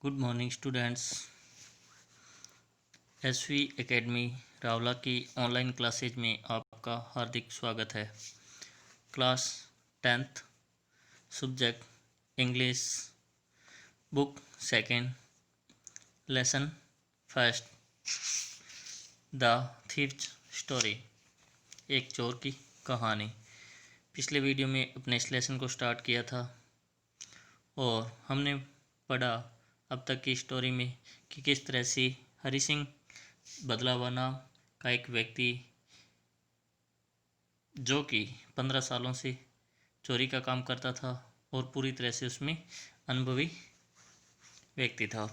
Good morning students. SV academy Rawla की online classes में आपका हार्दिक स्वागत है। Class 10th, subject English, book second, lesson first, the thieves story, एक चोर की कहानी। पिछले वीडियो में अपने इस लेसन को स्टार्ट किया था और हमने पढ़ा अब तक की स्टोरी में कि किस तरह से हरि सिंह बदलावा नाम का एक व्यक्ति जो कि 15 सालों से चोरी का काम करता था और पूरी तरह से उसमें अनुभवी व्यक्ति था,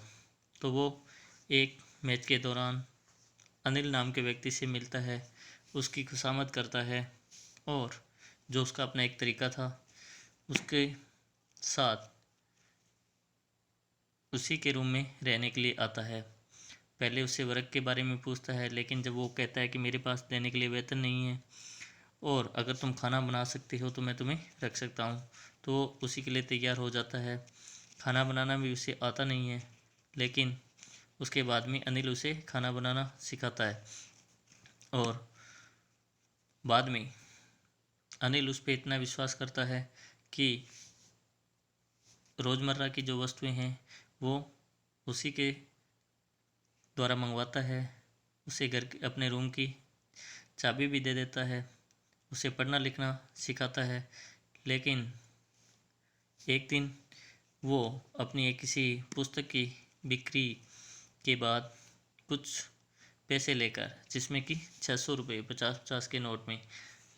तो वो एक मैच के दौरान अनिल नाम के व्यक्ति से मिलता है, उसकी खुशामद करता है और जो उसका अपना एक तरीका था उसके साथ उसी के रूम में रहने के लिए आता है। पहले उससे वर्क के बारे में पूछता है, लेकिन जब वो कहता है कि मेरे पास देने के लिए वेतन नहीं है और अगर तुम खाना बना सकते हो तो मैं तुम्हें रख सकता हूँ, तो वो उसी के लिए तैयार हो जाता है। खाना बनाना भी उसे आता नहीं है, लेकिन उसके बाद में अनिल उसे खाना बनाना सिखाता है और बाद में अनिल उस पर इतना विश्वास करता है कि रोज़मर्रा की जो वस्तुएं हैं वो उसी के द्वारा मंगवाता है। उसे घर के अपने रूम की चाबी भी दे देता है, उसे पढ़ना लिखना सिखाता है। लेकिन एक दिन वो अपनी एक किसी पुस्तक की बिक्री के बाद कुछ पैसे लेकर, जिसमें कि 600 रुपये 50-50 के नोट में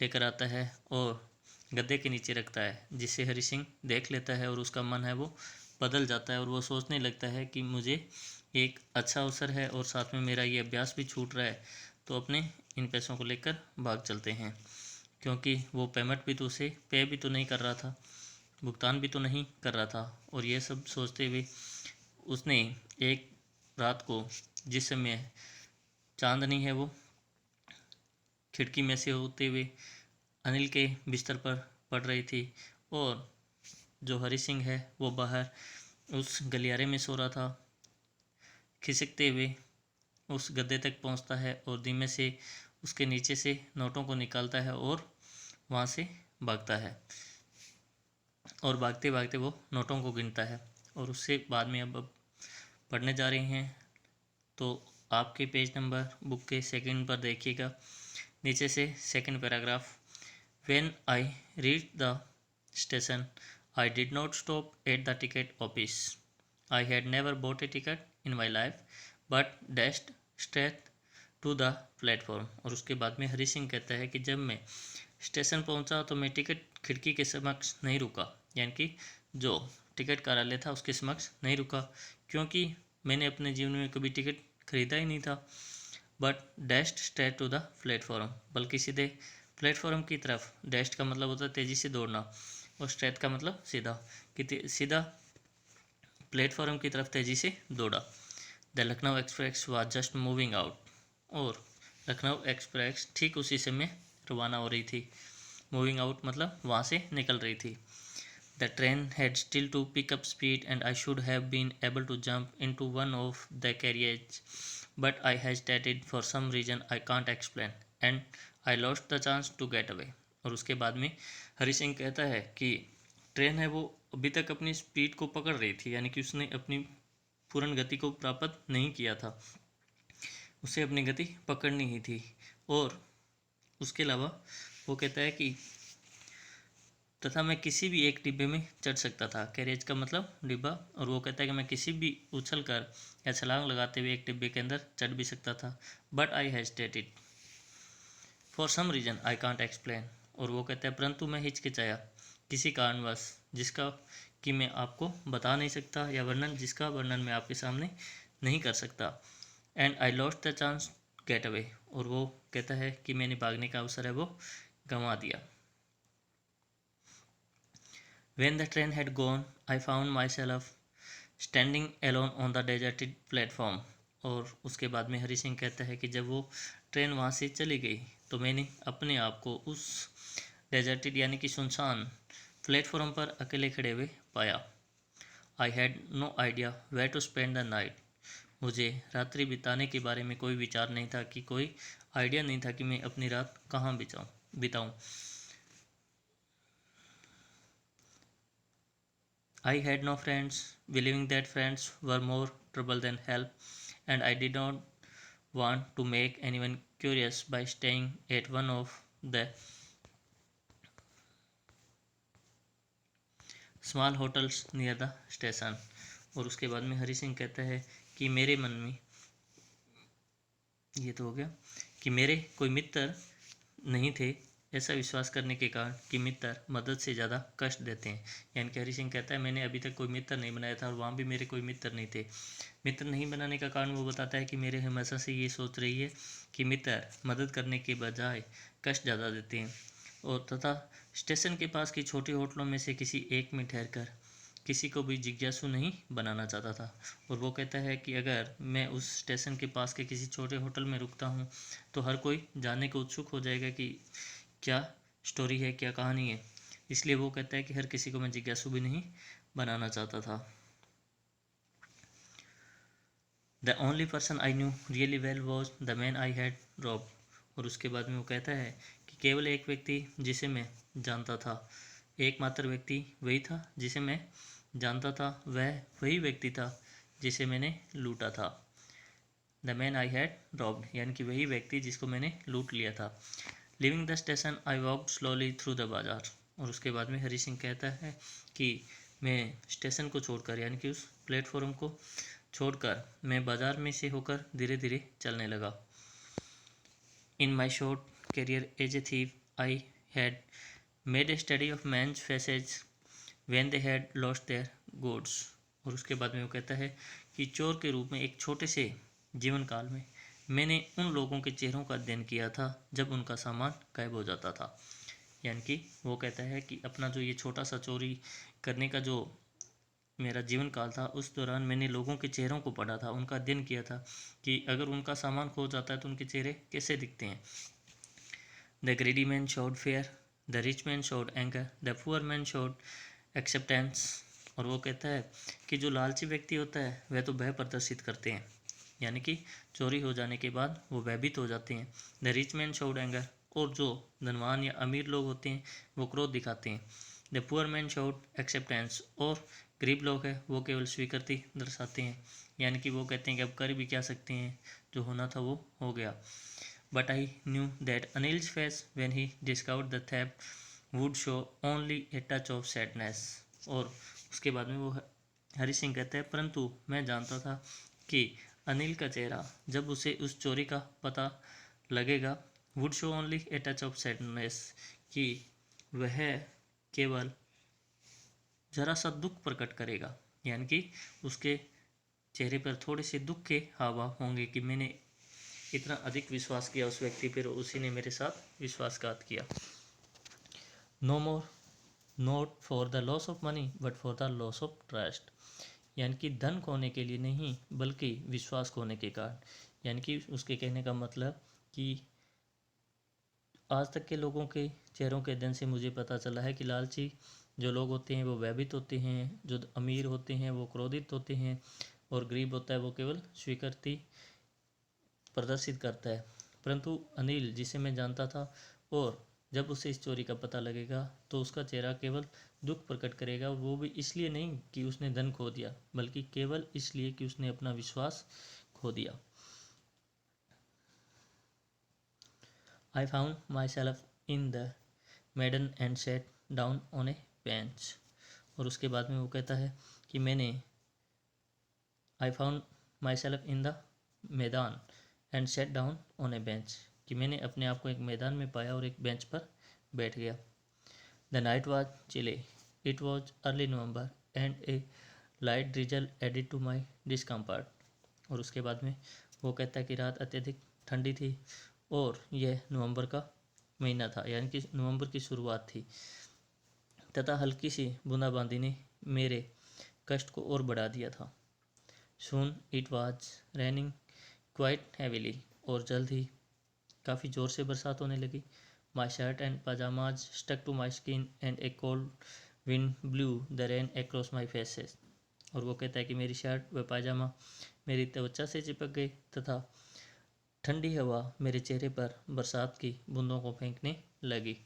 लेकर आता है और गद्दे के नीचे रखता है, जिसे हरि सिंह देख लेता है और उसका मन है वो बदल जाता है और वो सोचने लगता है कि मुझे एक अच्छा अवसर है और साथ में मेरा ये अभ्यास भी छूट रहा है, तो अपने इन पैसों को लेकर भाग चलते हैं। क्योंकि वो पेमेंट भी तो उसे पे भी तो नहीं कर रहा था, भुगतान भी तो नहीं कर रहा था। और ये सब सोचते हुए उसने एक रात को, जिस समय चांदनी है, वो खिड़की में से होते हुए अनिल के बिस्तर पर पड़ रही थी और जो हरि सिंह है वो बाहर उस गलियारे में सो रहा था। खिसकते हुए उस गद्दे तक पहुंचता है और धीमे से उसके नीचे से नोटों को निकालता है और वहां से भागता है और भागते भागते वो नोटों को गिनता है। और उससे बाद में अब पढ़ने जा रहे हैं, तो आपके पेज नंबर बुक के सेकंड पर देखिएगा, नीचे से second paragraph. When I reached the station, I did not stop at the ticket office. I had never bought a ticket in my life, but dashed straight to the platform. और उसके बाद में हरि सिंह कहता है कि जब मैं स्टेशन पहुंचा तो मैं टिकट खिड़की के समक्ष नहीं रुका, यानी कि जो टिकट कार्यालय था उसके समक्ष नहीं रुका, क्योंकि मैंने अपने जीवन में कभी टिकट खरीदा ही नहीं था। But dashed straight to the platform, बल्कि सीधे प्लेटफॉर्म की तरफ। डैश्ड का मतलब होता है तेज़ी से दौड़ना और स्ट्रेट का मतलब सीधा, कि सीधा प्लेटफॉर्म की तरफ तेज़ी से दौड़ा। The Lucknow express was just moving out, और लखनऊ एक्सप्रेस ठीक उसी समय रवाना हो रही थी। मूविंग आउट मतलब वहाँ से निकल रही थी। The train had still to pick up speed and I should have been able to jump into one of the carriages, but I hesitated for some reason I can't explain and I lost the chance to get away. और उसके बाद में हरि सिंह कहता है कि train है वो अभी तक अपनी स्पीड को पकड़ रही थी, यानी कि उसने अपनी पूर्ण गति को प्राप्त नहीं किया था, उसे अपनी गति पकड़नी ही थी। और उसके अलावा वो कहता है कि तथा मैं किसी भी एक डिब्बे में चढ़ सकता था। कैरेज का मतलब डिब्बा, और वो कहता है कि मैं किसी भी उछल कर या छलांग लगाते हुए एक डिब्बे के अंदर चढ़ भी सकता था। But I hesitated for some reason I can't explain, और वो कहता है परंतु मैं हिचकिचाया किसी कारणवश, जिसका कि मैं आपको बता नहीं सकता, या जिसका वर्णन मैं आपके सामने नहीं कर सकता। And I lost the chance get away, और वो कहता है कि मैंने भागने का अवसर है वो गंवा दिया। When the train had gone, I found myself standing alone on the deserted platform. और उसके बाद में हरि सिंह कहता है कि जब वो ट्रेन वहाँ से चली गई तो मैंने अपने आप को उस डेजर्टेड यानी कि सुनसान प्लेटफॉर्म पर अकेले खड़े हुए पाया। I had no idea where to spend the night. मुझे रात्रि बिताने के बारे में कोई विचार नहीं था, कि कोई आइडिया नहीं था कि मैं अपनी रात कहाँ बिताऊं। I had no friends, believing that friends were more trouble than help, and I did not want to make anyone curious by staying at one of the small hotels near the station। और उसके बाद में हरि सिंह कहता है कि मेरे मन में, ये तो हो गया, कि मेरे कोई मित्र नहीं थे ऐसा विश्वास करने के कारण कि मित्र मदद से ज़्यादा कष्ट देते हैं। यानी कि हरि सिंह कहता है मैंने अभी तक कोई मित्र नहीं बनाया था और वहाँ भी मेरे कोई मित्र नहीं थे। मित्र नहीं बनाने का कारण वो बताता है कि मेरे हमेशा से ये सोच रही है कि मित्र मदद करने के बजाय कष्ट ज़्यादा देते हैं। और तथा स्टेशन के पास की छोटी होटलों में से किसी एक में ठहरकर किसी को भी जिज्ञासु नहीं बनाना चाहता था। और वो कहता है कि अगर मैं उस स्टेशन के पास के किसी छोटे होटल में रुकता हूँ तो हर कोई जानने को उत्सुक हो जाएगा कि क्या स्टोरी है, क्या कहानी है। इसलिए वो कहता है कि हर किसी को मैं जिज्ञासु भी नहीं बनाना चाहता था। The only person I knew really well was the man I had rob. और उसके बाद में वो कहता है कि केवल एक व्यक्ति जिसे मैं जानता था, एकमात्र व्यक्ति वही था जिसे मैं जानता था, वह वही व्यक्ति था जिसे मैंने लूटा था। The man I had robbed, यानी कि वही व्यक्ति जिसको मैंने लूट लिया था। Living the station I walked slowly through the bazaar. और उसके बाद में हरि सिंह कहता है कि मैं स्टेशन को छोड़कर, यानी कि उस प्लेटफॉर्म को छोड़कर मैं बाजार में से होकर धीरे धीरे चलने लगा। In my short career as a thief I had made a study of man's faces when they had lost their goods. और उसके बाद में वो कहता है कि चोर के रूप में एक छोटे से जीवन काल में मैंने उन लोगों के चेहरों का अध्ययन किया था जब उनका सामान गायब हो जाता था। यानी कि वो कहता है कि अपना जो ये छोटा सा चोरी करने का जो मेरा जीवन काल था, उस दौरान मैंने लोगों के चेहरों को पढ़ा था, उनका अध्ययन किया था कि अगर उनका सामान खो जाता है तो उनके चेहरे कैसे दिखते हैं। The ग्रेडी man showed fair, the rich man showed anger, the poor man showed acceptance. और वो कहता है कि जो लालची व्यक्ति होता है वह तो भय प्रदर्शित करते हैं, यानी कि चोरी हो जाने के बाद वो भयभीत हो जाते हैं। The rich man showed anger, और जो धनवान या अमीर लोग होते हैं वो क्रोध दिखाते हैं। The poor man showed acceptance, और गरीब लोग हैं वो केवल स्वीकृति दर्शाते हैं, यानी कि वो कहते हैं कि अब कर भी क्या सकते हैं, जो होना था वो हो गया। But I knew that Anil's face when he discovered the theft would show only a touch of sadness. और उसके बाद में वो हरि सिंह कहते हैं परंतु मैं जानता था कि अनिल का चेहरा जब उसे उस चोरी का पता लगेगा, would show only a touch of sadness, कि वह केवल जरा सा दुख प्रकट करेगा, यानी कि उसके चेहरे पर थोड़े से दुख के हाव भाव होंगे कि मैंने इतना अधिक विश्वास किया उस व्यक्ति पर, उसी ने मेरे साथ विश्वासघात किया। No more not for the loss of money but for the loss of trust, यानी कि धन खोने के लिए नहीं बल्कि विश्वास खोने के कारण। यानी कि उसके कहने का मतलब कि आज तक के लोगों के चेहरों के अध्ययन से मुझे पता चला है कि लालची जो लोग होते हैं वो भयभीत होते हैं, जो अमीर होते हैं वो क्रोधित होते हैं, और गरीब होता है वो केवल स्वीकृति प्रदर्शित करता है। परंतु अनिल जिसे मैं जानता था, और जब उसे इस चोरी का पता लगेगा तो उसका चेहरा केवल दुख प्रकट करेगा, वो भी इसलिए नहीं कि उसने धन खो दिया बल्कि केवल इसलिए कि उसने अपना विश्वास खो दिया। I found myself in the maidan and sat down on a bench. और उसके बाद में वो कहता है कि मैंने I found myself in the maidan and sat down on a bench, कि मैंने अपने आप को एक मैदान में पाया और एक बेंच पर बैठ गया। The night was chilly, it was early November and a light drizzle added to my discomfort. और उसके बाद में वो कहता है कि रात अत्यधिक ठंडी थी और यह नवंबर का महीना था, यानी कि नवंबर की शुरुआत थी, तथा हल्की सी बूंदाबांदी ने मेरे कष्ट को और बढ़ा दिया था। Soon it was raining quite heavily, और जल्द ही काफ़ी ज़ोर से बरसात होने लगी। My shirt and pyjamas stuck to my skin and a cold wind blew the rain across my faces. और वो कहता है कि मेरी शर्ट व पायजामा मेरी त्वचा से चिपक गए तथा ठंडी हवा मेरे चेहरे पर बरसात की बूंदों को फेंकने लगी।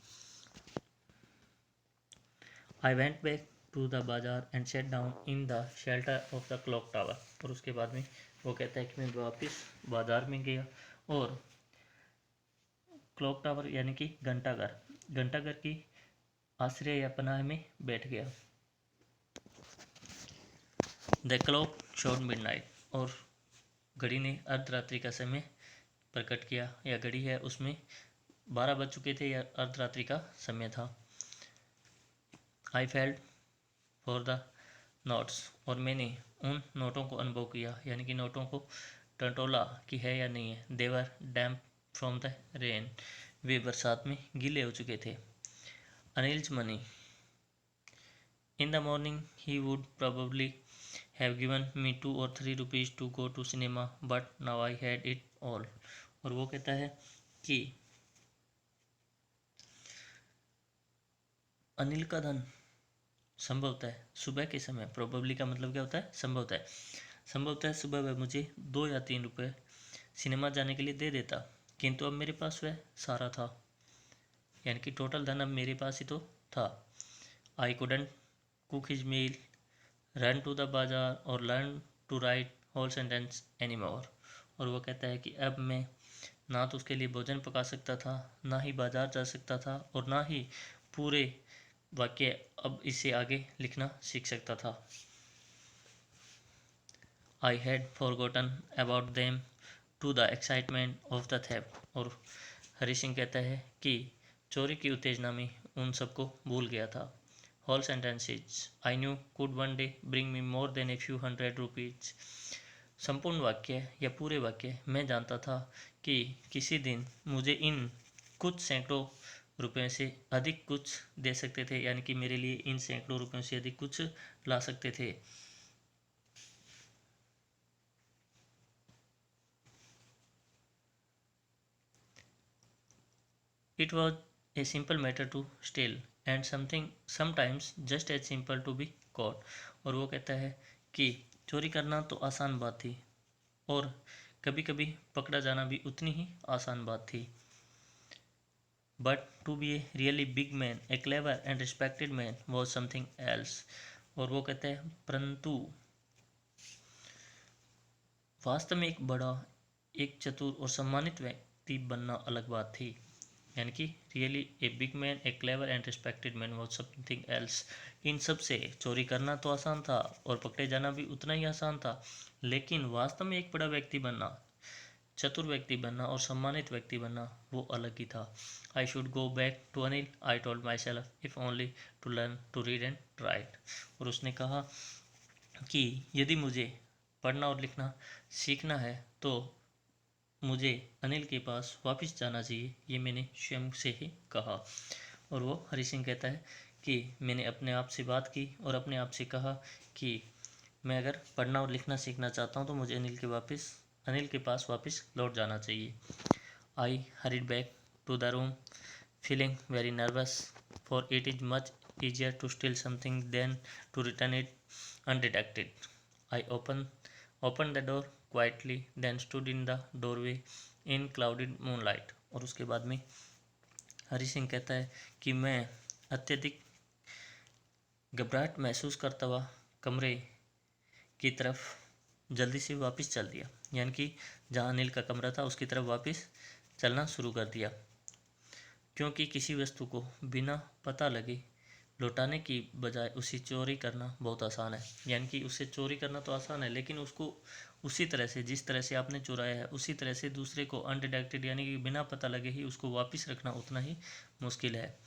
I went back to the bazaar and sat down in the shelter of the clock tower. और उसके बाद में वो कहता है कि मैं वापस बाजार में गया और क्लॉक टावर यानी कि घंटाघर की आश्रय या पनाह में बैठ गया। The clock showed midnight. और घड़ी ने अर्धरात्रि का समय प्रकट किया, या घड़ी है उसमें 12 बज चुके थे या अर्धरात्रि का समय था। I felt for the notes. और मैंने उन नोटों को अनुभव किया, यानी कि नोटों को टटोला कि है या नहीं है। देवर डैम्प फ्रॉम द रेन। वे बरसात में गीले हो चुके थे। Anil's money. In the morning he would probably have given me 2 or 3 rupees to go to cinema, but now I had it all। और वो कहता है कि अनिल का धन संभवतः सुबह के समय, प्रोबेबली का मतलब क्या होता है, संभवतः सुबह वह मुझे 2 या 3 रुपए सिनेमा जाने के लिए दे देता, किंतु अब मेरे पास वह सारा था, यानी कि टोटल धन अब मेरे पास ही तो था। I couldn't cook his meal, run to the bazaar और learn to write whole sentence any more. और वो कहता है कि अब मैं ना तो उसके लिए भोजन पका सकता था, ना ही बाजार जा सकता था, और ना ही पूरे वाक्य अब इसे आगे लिखना सीख सकता था। I had forgotten about them to the excitement of the theft. और हरी सिंह कहता है कि चोरी की उत्तेजना में उन सबको भूल गया था। Whole sentences I knew could one day bring me more than a few hundred rupees. संपूर्ण वाक्य या पूरे वाक्य मैं जानता था कि किसी दिन मुझे इन कुछ सैकड़ों रुपयों से अधिक कुछ दे सकते थे, यानी कि मेरे लिए इन सैकड़ों रुपयों से अधिक कुछ ला सकते थे। It was a simple matter to steal and something sometimes just as simple to be caught. और वो कहता है कि चोरी करना तो आसान बात थी, और कभी कभी पकड़ा जाना भी उतनी ही आसान बात थी। But to be a really big man, a clever and respected man was something else. और वो कहते हैं परंतु वास्तव में एक बड़ा, एक चतुर और सम्मानित व्यक्ति बनना अलग बात थी, यानी कि really a big man, a clever and respected man was something else. इन सब से चोरी करना तो आसान था और पकड़े जाना भी उतना ही आसान था, लेकिन वास्तव में एक बड़ा व्यक्ति बनना, चतुर व्यक्ति बनना और सम्मानित व्यक्ति बनना वो अलग ही था। I should go back to Anil, I told my self, if only to learn to read and write. और उसने कहा कि यदि मुझे पढ़ना और लिखना सीखना है तो मुझे अनिल के पास वापस जाना चाहिए, ये मैंने स्वयं से ही कहा। और वो हरि सिंह कहता है कि मैंने अपने आप से बात की और अपने आप से कहा कि मैं अगर पढ़ना और लिखना सीखना चाहता हूँ तो मुझे अनिल के पास वापस लौट जाना चाहिए। I hurried back to the room feeling very nervous, for it is much easier to steal something than to return it undetected. I opened the door quietly, then stood in the doorway in clouded moonlight। और उसके बाद में हरि सिंह कहता है कि मैं अत्यधिक घबराहट महसूस करता हुआ कमरे की तरफ जल्दी से वापस चल दिया, यानी कि जहाँ अनिल का कमरा था उसकी तरफ वापस चलना शुरू कर दिया, क्योंकि किसी वस्तु को बिना पता लगे लौटाने की बजाय उसे चोरी करना बहुत आसान है। यानी कि उससे चोरी करना तो आसान है, लेकिन उसको उसी तरह से, जिस तरह से आपने चुराया है उसी तरह से दूसरे को अनडिटेक्टेड यानी कि बिना पता लगे ही उसको वापस रखना उतना ही मुश्किल है।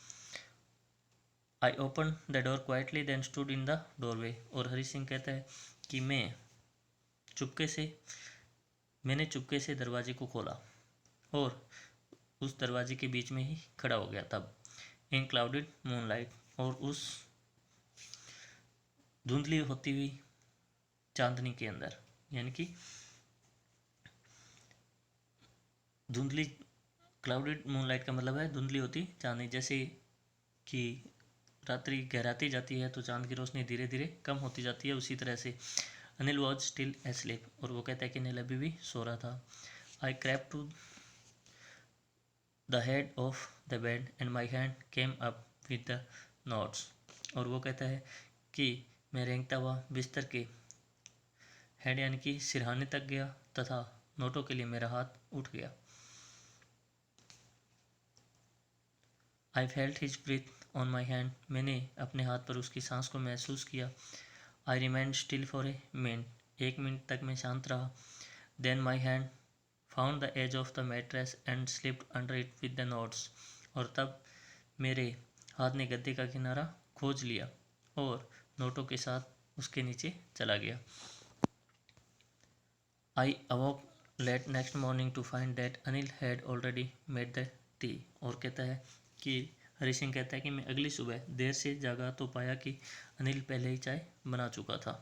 I open the door quietly then stood in the doorway. और हरि सिंह कहता है कि मैंने चुपके से दरवाजे को खोला और उस दरवाजे के बीच में ही खड़ा हो गया तब। इन क्लाउडेड मूनलाइट, और उस धुंधली होती हुई चांदनी के अंदर, यानी कि क्लाउडेड मूनलाइट का मतलब है धुंधली होती चांदनी, जैसे कि रात्रि गहराती जाती है तो चांद की रोशनी धीरे धीरे कम होती जाती है, उसी तरह से अनिल वॉज स्टिल एस्लीप, और वो कहता है कि अनिल अभी भी सो रहा था। I crept to the head of the bed and my hand came up with the notes, और वो कहता है कि मैं रेंगता हुआ बिस्तर के हेड यानी कि सिरहाने तक गया तथा नोटों के लिए मेरा हाथ उठ गया। I felt his breath on my hand, मैंने अपने हाथ पर उसकी सांस को महसूस किया। I remained still for a minute, 1 minute तक मैं शांत रहा। Then my hand found the edge of the mattress and slipped under it with the notes, और तब मेरे हाथ ने गद्दे का किनारा खोज लिया और नोटों के साथ उसके नीचे चला गया। I awoke late next morning to find that Anil had already made the tea, और कहता है कि हरी सिंह कहता है कि मैं अगली सुबह देर से जागा तो पाया कि अनिल पहले ही चाय बना चुका था।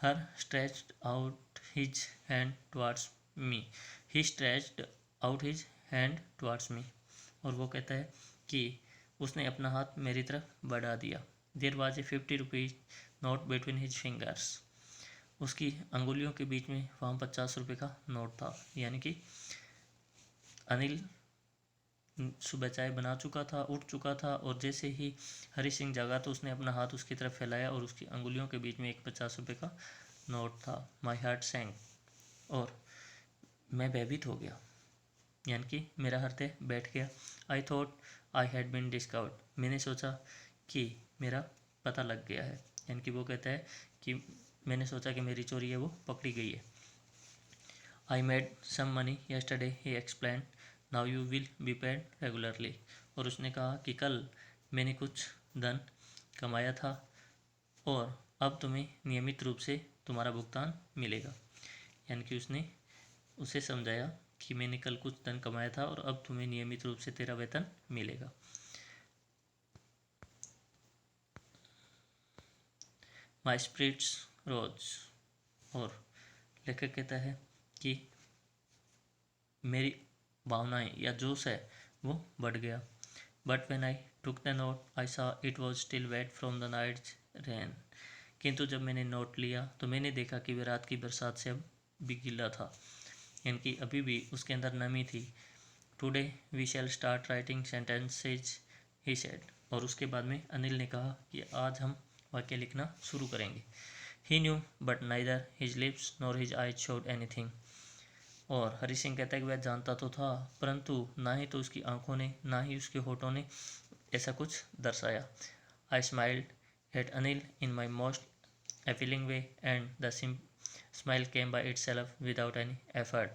Her stretched out his hand towards me, he stretched out his hand towards me, और वो कहता है कि उसने अपना हाथ मेरी तरफ बढ़ा दिया। There was a 50 rupees note between his fingers, उसकी अंगुलियों के बीच में वहाँ 50 रुपये का नोट था, यानी कि अनिल सुबह चाय बना चुका था, उठ चुका था, और जैसे ही हरी सिंह जागा तो उसने अपना हाथ उसकी तरफ फैलाया और उसकी अंगुलियों के बीच में एक 50 रुपये का नोट था। माई हार्ट सैंक, और मैं भयभीत हो गया, यानी कि मेरा हृदय बैठ गया। I thought I had been discovered, मैंने सोचा कि मेरा पता लग गया है, यानी कि वो कहता है कि मैंने सोचा कि मेरी चोरी है वो पकड़ी गई है। I made some money yesterday, he explain, now you will be paid regularly, और उसने कहा कि कल मैंने कुछ धन कमाया था और अब तुम्हें नियमित रूप से तुम्हारा भुगतान मिलेगा, यानी कि उसने उसे समझाया कि मैंने कल कुछ धन कमाया था और अब तुम्हें नियमित रूप से तेरा वेतन मिलेगा। माई स्पिरिट्स रोज, और लेखक कहता है कि मेरी भावनाएं या जोश है वो बढ़ गया। But when I took the note I saw it was still wet from the night's rain, किंतु जब मैंने नोट लिया तो मैंने देखा कि वह रात की बरसात से अब भी गीला था, यानी कि अभी भी उसके अंदर नमी थी। Today we shall start writing sentences, he said, और उसके बाद में अनिल ने कहा कि आज हम वाक्य लिखना शुरू करेंगे। He knew but neither his lips nor his eyes showed anything, और हरी सिंह कहता है कि वह जानता तो था परंतु ना ही तो उसकी आंखों ने ना ही उसके होठों ने ऐसा कुछ दर्शाया। I smiled at Anil in my most appealing way and the smile came by itself without any effort,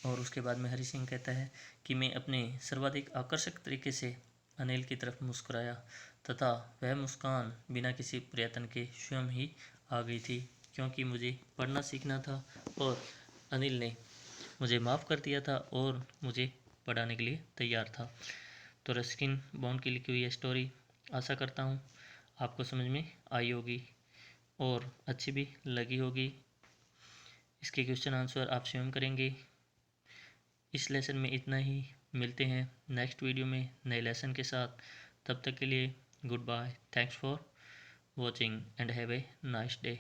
और उसके बाद में हरी सिंह कहता है कि मैं अपने सर्वाधिक आकर्षक तरीके से अनिल की तरफ मुस्कुराया तथा वह मुस्कान बिना किसी प्रयत्न के स्वयं ही आ गई थी, क्योंकि मुझे पढ़ना सीखना था और अनिल ने मुझे माफ़ कर दिया था और मुझे पढ़ाने के लिए तैयार था। तो रस्किन बॉन्ड की लिखी हुई ये स्टोरी आशा करता हूँ आपको समझ में आई होगी और अच्छी भी लगी होगी। इसके क्वेश्चन आंसर आप स्वयं करेंगे। इस लेसन में इतना ही, मिलते हैं नेक्स्ट वीडियो में नए लेसन के साथ। तब तक के लिए goodbye, thanks for watching and have a nice day.